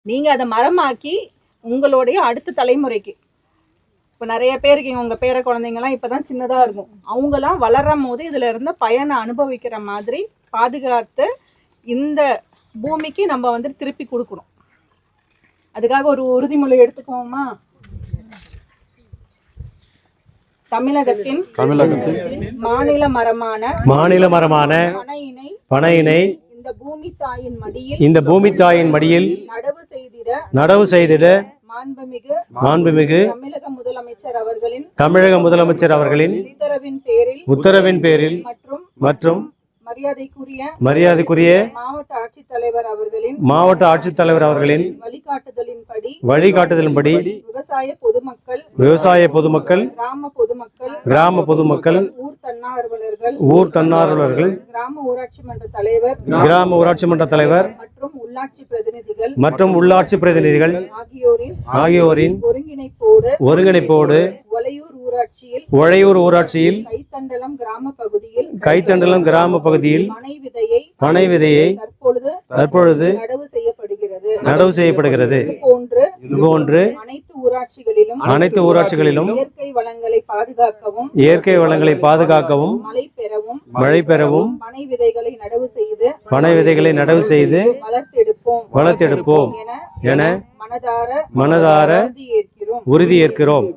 நீங்கள் அதை மரமாக்கி உங்களுடைய அடுத்த தலைமுறைக்கு, இப்போ நிறைய பேருக்கு உங்கள் பேர குழந்தைங்கலாம் இப்போ தான் சின்னதாக இருக்கும், அவங்களாம் வளரும் போது இதில் இருந்த பயனை அனுபவிக்கிற மாதிரி பாதுகாத்து இந்த பூமிக்கு நம்ம வந்து திருப்பி கொடுக்கணும். அதுக்காக ஒரு உறுதிமொழி எடுத்துக்குவோமா? தமிழகத்தின் மாநில மரமான பனையினை இந்த பூமி தாயின் மடியில் நடவு செய்திட மாண்புமிகு தமிழக முதலமைச்சர் அவர்களின் உத்தரவின் பேரில் மற்றும் மரியாதைக்குரிய மாவட்ட ஆட்சித்தலைவர் அவர்களின் வழிகாட்டுதலின்படி விவசாய பொதுமக்கள், கிராம பொதுமக்கள், ஊர் தன்னார்வலர்கள், கிராம ஊராட்சி மன்ற தலைவர் மற்றும் உள்ளாட்சி பிரதிநிதிகள் ஆகியோரின் ஒருங்கிணைப்போடு ஒழையூர் ஊராட்சியில் கைத்தண்டலம் கிராம பகுதியில் பனை விதையை தற்பொழுது நடவு செய்யப்படுகிறது. இதுபோன்று அனைத்து ஊராட்சிகளிலும் இயற்கை வளங்களை பாதுகாக்கவும் மழை பெறவும் பனை விதைகளை நடவு செய்து வளர்த்தெடுப்போம் என மனதார உறுதியேற்கிறோம்.